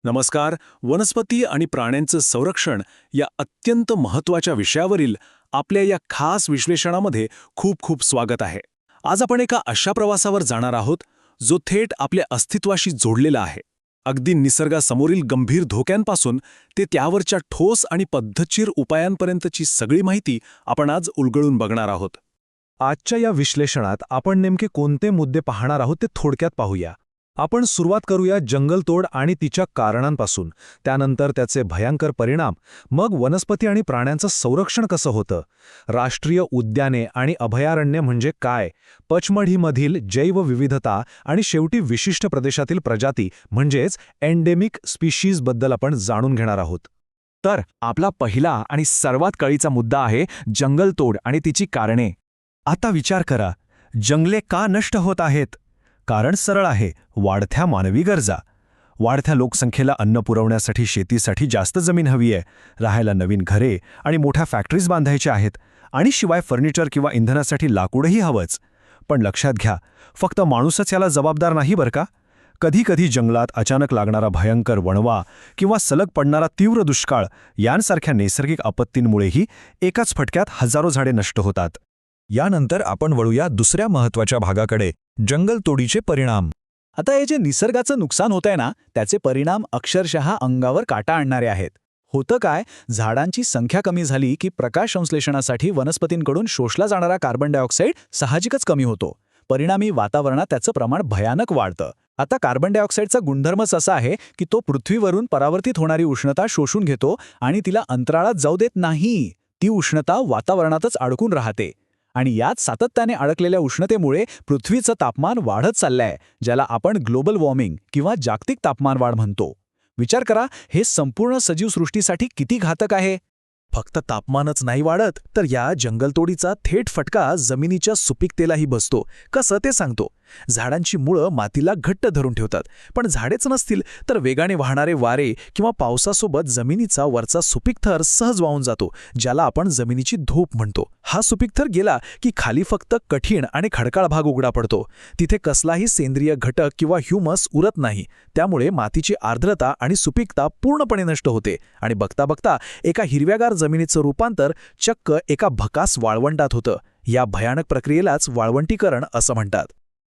नमस्कार. वनस्पती आणि प्राण्यांचं संरक्षण या अत्यंत महत्त्वाच्या विषयावरील आपल्या या खास विश्लेषणामध्ये खूप खूप स्वागत आहे. आज आपण एका अशा प्रवासावर जाणार आहोत जो थेट आपल्या अस्तित्वाशी जोडलेला आहे. अगदी निसर्गासमोरील गंभीर धोक्यांपासून ते त्यावरच्या ठोस आणि पद्धतशीर उपायांपर्यंतची सगळी माहिती आपण आज उलगडून बघणार आहोत. आजच्या या विश्लेषणात आपण नेमके कोणते मुद्दे पाहणार आहोत ते थोडक्यात पाहूया. आपण सुरुवात करूया जंगलतोड आणि तिच्या कारणांपासून, त्यानंतर त्याचे भयंकर परिणाम, मग वनस्पती आणि प्राण्यांचं संरक्षण कसं होतं, राष्ट्रीय उद्याने आणि अभयारण्य म्हणजे काय, पचमढीमधील जैवविविधता आणि शेवटी विशिष्ट प्रदेशातील प्रजाती म्हणजेच एंडेमिक स्पीशीजबद्दल आपण जाणून घेणार आहोत. तर आपला पहिला आणि सर्वात कळीचा मुद्दा आहे जंगलतोड आणि तिची कारणे. आता विचार करा, जंगले का नष्ट होत आहेत? कारण सरळ आहे, वाढत्या मानवी गरजा. वाढत्या लोकसंख्येला अन्न पुरवण्यासाठी शेतीसाठी जास्त जमीन हवी आहे, राहायला नवीन घरे आणि मोठ्या फॅक्टरीज बांधायच्या आहेत, आणि शिवाय फर्निचर किंवा इंधनासाठी लाकूडही हवंच. पण लक्षात घ्या, फक्त माणूसच याला जबाबदार नाही बरं का. कधी कधी जंगलात अचानक लागणारा भयंकर वणवा किंवा सलग पडणारा तीव्र दुष्काळ यांसारख्या नैसर्गिक आपत्तींमुळेही एकाच फटक्यात हजारो झाडे नष्ट होतात. यानंतर आपण वळूया दुसऱ्या महत्त्वाच्या भागाकडे, जंगलतोडीचे परिणाम. आता हे जे निसर्गाचं नुकसान होतंय ना, त्याचे परिणाम अक्षरशः अंगावर काटा आणणारे आहेत. होतं काय, झाडांची संख्या कमी झाली की प्रकाश संश्लेषणासाठी वनस्पतींकडून शोषला जाणारा कार्बन डायऑक्साईड साहजिकच कमी होतो. परिणामी वातावरणात त्याचं प्रमाण भयानक वाढतं. आता कार्बन डायऑक्साईडचा गुणधर्मच असा आहे की तो पृथ्वीवरून परावर्तित होणारी उष्णता शोषून घेतो आणि तिला अंतराळात जाऊ देत नाही. ती उष्णता वातावरणातच अडकून राहते आणि यात सातत्याने अडकलेल्या उष्णतेमुळे पृथ्वीचं तापमान वाढत चाललंय, ज्याला आपण ग्लोबल वॉर्मिंग किंवा जागतिक तापमानवाढ म्हणतो. विचार करा, हे संपूर्ण सजीवसृष्टीसाठी किती घातक आहे. फक्त तापमानच नाही वाढत, तर या जंगलतोडीचा थेट फटका जमिनीच्या सुपीकतेलाही बसतो. कसं ते सांगतो. झाडांची मुळं मातीला घट्ट धरून ठेवतात, पण झाडेच नसतील तर वेगाने वाहणारे वारे किंवा पावसासोबत जमिनीचा वरचा सुपीक थर सहज वाहून जातो, ज्याला आपण जमिनीची धूप म्हणतो. हा सुपीक थर गेला की खाली फक्त कठीण आणि खडकाळ भाग उघडा पडतो. तिथे कसलाही सेंद्रिय घटक किंवा ह्युमस उरत नाही. त्यामुळे मातीची आर्द्रता आणि सुपीकता पूर्णपणे नष्ट होते आणि बघता बघता एका हिरव्यागार जमिनीचं रूपांतर चक्क एका भकास वाळवंटात होतं. या भयानक प्रक्रियेलाच वाळवंटीकरण असं म्हणतात.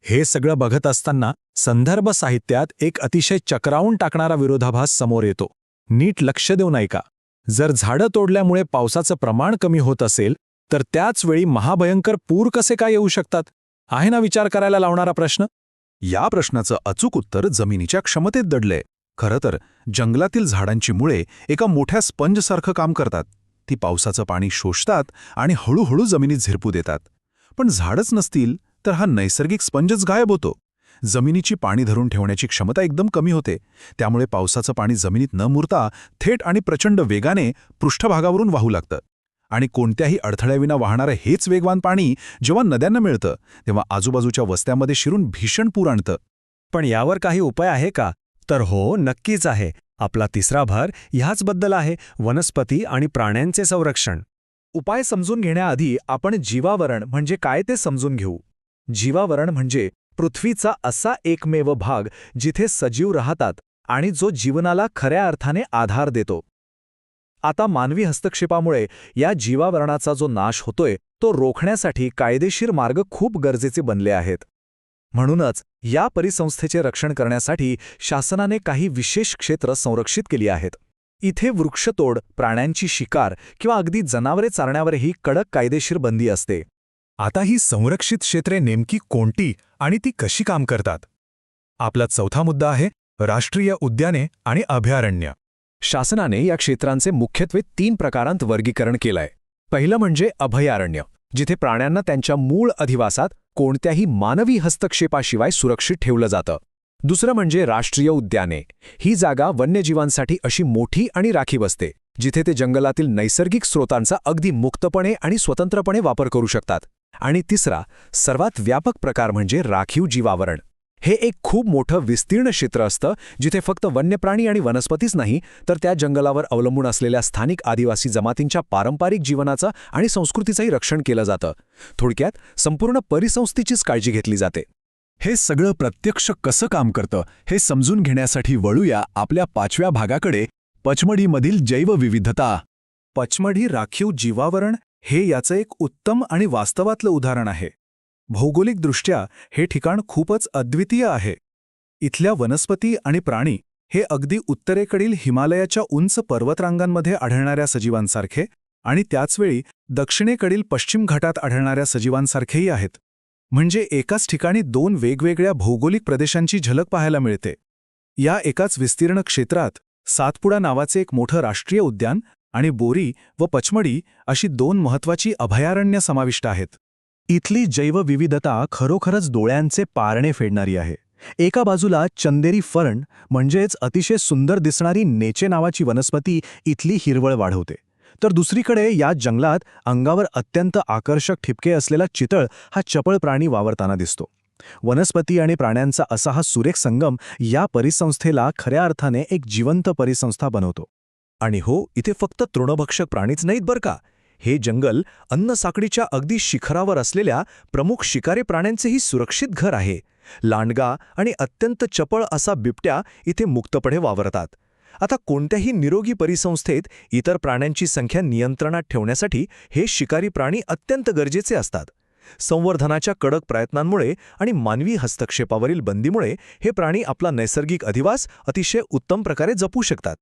हे सगळं बघत असताना संदर्भ साहित्यात एक अतिशय चक्रावून टाकणारा विरोधाभास समोर येतो. नीट लक्ष देऊन ऐका. जर झाडं तोडल्यामुळे पावसाचं प्रमाण कमी होत असेल तर त्याच वेळी महाभयंकर पूर कसे काय येऊ शकतात? आहे ना विचार करायला लावणारा प्रश्न. या प्रश्नाचं अचूक उत्तर जमिनीच्या क्षमतेत दडलंय. खरं तर जंगलातील झाडांची मुळे एका मोठ्या स्पंजसारखं काम करतात. ती पावसाचं पाणी शोषतात आणि हळूहळू जमिनीत झिरपू देतात. पण झाडच नसतील तर हा नैसर्गिक स्पंजच गायब होतो. जमिनीची पाणी धरून ठेवण्याची क्षमता एकदम कमी होते. त्यामुळे पावसाचं पाणी जमिनीत न मुरता थेट आणि प्रचंड वेगाने पृष्ठभागावरून वाहू लागतं. आणि कोणत्याही अडथळ्याविना वाहणारं हेच वेगवान पाणी जेव्हा नद्यांना मिळतं तेव्हा आजूबाजूच्या वस्त्यांमध्ये शिरून भीषण पूर आणतं. पण यावर काही उपाय आहे का? तर हो, नक्कीच आहे. आपला तिसरा भर ह्याचबद्दल आहे, वनस्पती आणि प्राण्यांचे संरक्षण. उपाय समजून घेण्याआधी आपण जीवावरण म्हणजे काय ते समजून घेऊ. जीवावरण म्हणजे पृथ्वीचा असा एकमेव भाग जिथे सजीव राहतात आणि जो जीवनाला खऱ्या अर्थाने आधार देतो. आता मानवी हस्तक्षेपामुळे या जीवावरणाचा जो नाश होतोय तो रोखण्यासाठी कायदेशीर मार्ग खूप गरजेचे बनले आहेत. म्हणूनच या परिसंस्थेचे रक्षण करण्यासाठी शासनाने काही विशेष क्षेत्र संरक्षित केली आहेत. इथे वृक्षतोड, प्राण्यांची शिकार किंवा अगदी जनावरे चारण्यावरही कडक कायदेशीर बंदी असते. आता ही संरक्षित क्षेत्रे नेमकी कोणती आणि ती कशी काम करतात? आपला चौथा मुद्दा आहे राष्ट्रीय उद्याने आणि अभयारण्य. शासनाने या क्षेत्रांचे मुख्यत्वे 3 प्रकारांत वर्गीकरण केलंय. पहिलं म्हणजे अभयारण्य, जिथे प्राण्यांना त्यांच्या मूळ अधिवासात कोणत्याही मानवी हस्तक्षेपाशिवाय सुरक्षित ठेवलं जातं. दुसरं म्हणजे राष्ट्रीय उद्याने. ही जागा वन्यजीवांसाठी अशी मोठी आणि राखीव असते, जिथे ते जंगलातील नैसर्गिक स्रोतांचा अगदी मुक्तपणे आणि स्वतंत्रपणे वापर करू शकतात. आणि तिसरा, सर्वात व्यापक प्रकार म्हणजे राखीव जीवावरण. हे एक खूप मोठं विस्तीर्ण क्षेत्र असतं, जिथे फक्त वन्यप्राणी आणि वनस्पतीच नाही, तर त्या जंगलावर अवलंबून असलेल्या स्थानिक आदिवासी जमातींच्या पारंपरिक जीवनाचं आणि संस्कृतीचंही रक्षण केलं जातं. थोडक्यात संपूर्ण परिसंस्थेचीच काळजी घेतली जाते. हे सगळं प्रत्यक्ष कसं काम करतं हे समजून घेण्यासाठी वळूया आपल्या 5व्या भागाकडे, पचमढीमधील जैवविविधता. पचमढी राखीव जीवावरण हे याचं एक उत्तम आणि वास्तवातलं उदाहरण आहे. भौगोलिकदृष्ट्या हे ठिकाण खूपच अद्वितीय आहे. इथल्या वनस्पती आणि प्राणी हे अगदी उत्तरेकडील हिमालयाच्या उंच पर्वतरांगांमध्ये आढळणाऱ्या सजीवांसारखे आणि त्याचवेळी दक्षिणेकडील पश्चिम घाटात आढळणाऱ्या सजीवांसारखेही आहेत. म्हणजे एकाच ठिकाणी 2 वेगवेगळ्या भौगोलिक प्रदेशांची झलक पाहायला मिळते. या एकाच विस्तीर्ण क्षेत्रात सातपुडा नावाचे एक मोठं राष्ट्रीय उद्यान आणि बोरी व पचमढी अशी 2 महत्त्वाची अभयारण्य समाविष्ट आहेत. इथली जैवविविधता खरोखरच डोळ्यांचे पारणे फेडणारी आहे. एका बाजूला चंदेरी फर्न म्हणजेच अतिशय सुंदर दिसणारी नेचे नावाची वनस्पती इथली हिरवळ वाढवते, तर दुसरीकडे या जंगलात अंगावर अत्यंत आकर्षक ठिपके असलेला चितळ हा चपळ प्राणी वावरताना दिसतो. वनस्पती आणि प्राण्यांचा असा हा सुरेख संगम या परिसंस्थेला खऱ्या अर्थाने एक जिवंत परिसंस्था बनवतो. आणि हो, इथे फक्त तृणभक्षक प्राणीच नाहीत बरं का. हे जंगल अन्नसाखळीच्या अगदी शिखरावर असलेल्या प्रमुख शिकारी प्राण्यांचेही सुरक्षित घर आहे. लांडगा आणि अत्यंत चपळ असा बिबट्या इथे मुक्तपणे वावरतात. आता कोणत्याही निरोगी परिसंस्थेत इतर प्राण्यांची संख्या नियंत्रणात ठेवण्यासाठी हे शिकारी प्राणी अत्यंत गरजेचे असतात. संवर्धनाच्या कडक प्रयत्नांमुळे आणि मानवी हस्तक्षेपावरील बंदीमुळे हे प्राणी आपला नैसर्गिक अधिवास अतिशय उत्तम प्रकारे जपू शकतात.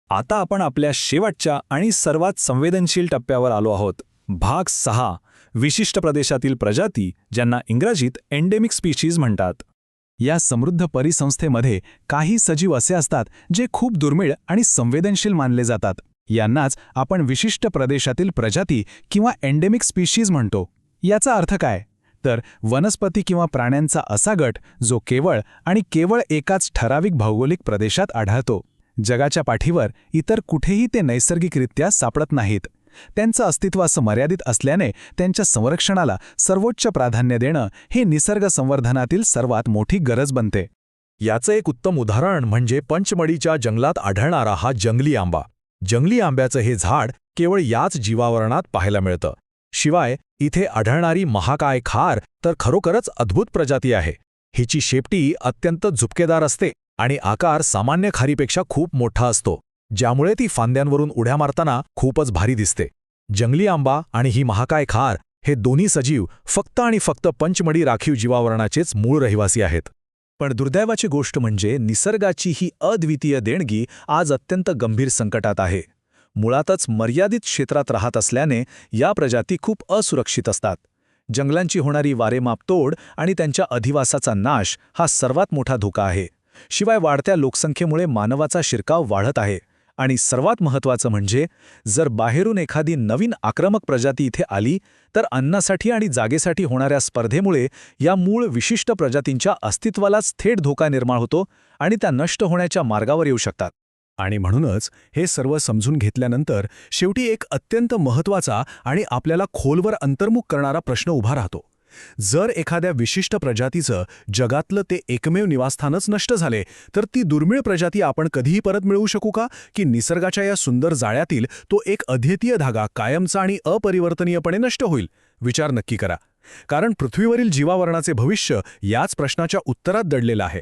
आता आपण आपल्या शेवटच्या आणि सर्वात संवेदनशील टप्प्यावर आलो आहोत. भाग 6, विशिष्ट प्रदेशातील प्रजाती, ज्यांना इंग्रजीत एंडेमिक स्पीशीज म्हणतात. या समृद्ध परिसंस्थेमध्ये काही सजीव असे असतात जे खूप दुर्मिळ आणि संवेदनशील मानले जातात. यांनाच आपण विशिष्ट प्रदेशातील प्रजाती किंवा एंडेमिक स्पीशीज म्हणतो. याचा अर्थ काय? तर वनस्पती किंवा प्राण्यांचा असा गट जो केवळ एकाच ठराविक भौगोलिक प्रदेशात आढळतो. जगाच्या पाठीवर इतर कुठेही ते नैसर्गिकरित्या सापडत नाहीत. त्यांचं अस्तित्व असं मर्यादित असल्याने त्यांच्या संरक्षणाला सर्वोच्च प्राधान्य देणं हे निसर्ग संवर्धनातील सर्वात मोठी गरज बनते. याचं एक उत्तम उदाहरण म्हणजे पंचमढीच्या जंगलात आढळणारा हा जंगली आंबा. जंगली आंब्याचं हे झाड केवळ याच जीवावरणात पाहायला मिळतं. शिवाय इथे आढळणारी महाकाय खार तर खरोखरच अद्भुत प्रजाती आहे. हिची शेपटी अत्यंत झुपकेदार असते आणि आकार सामान्य खारीपेक्षा खूप मोठा असतो, ज्यामुळे ती फांद्यांवरून उड्या मारताना खूपच भारी दिसते. जंगली आंबा आणि ही महाकाय खार हे दोन्ही सजीव फक्त पंचमढी राखीव जीवावरणाचेच मूळ रहिवासी आहेत. पण दुर्दैवाची गोष्ट म्हणजे निसर्गाची ही अद्वितीय देणगी आज अत्यंत गंभीर संकटात आहे. मुळातच मर्यादित क्षेत्रात राहत असल्याने या प्रजाती खूप असुरक्षित असतात. जंगलांची होणारी वारेमाप आणि त्यांच्या अधिवासाचा नाश हा सर्वात मोठा धोका आहे. शिवाय वाढत्या लोकसंख्येमुळे मानवाचा शिरकाव वाढत आहे. आणि सर्वात महत्त्वाचं म्हणजे जर बाहेरून एखादी नवीन आक्रमक प्रजाती इथे आली तर अन्नासाठी आणि जागेसाठी होणाऱ्या स्पर्धेमुळे या मूळ विशिष्ट प्रजातींच्या अस्तित्वालाच थेट धोका निर्माण होतो आणि त्या नष्ट होण्याच्या मार्गावर येऊ शकतात. आणि म्हणूनच हे सर्व समजून घेतल्यानंतर शेवटी एक अत्यंत महत्त्वाचा आणि आपल्याला खोलवर अंतर्मुख करणारा प्रश्न उभा राहतो. जर एखाद्या विशिष्ट प्रजातीचं जगातलं ते एकमेव निवासस्थानच नष्ट झाले तर ती दुर्मिळ प्रजाती आपण कधीही परत मिळवू शकू का? की निसर्गाच्या या सुंदर जाळ्यातील तो एक अद्वितीय धागा कायमचा आणि अपरिवर्तनीयपणे नष्ट होईल? विचार नक्की करा. कारण पृथ्वीवरील जीवावरणाचे भविष्य याच प्रश्नाच्या उत्तरात दडलेलं आहे.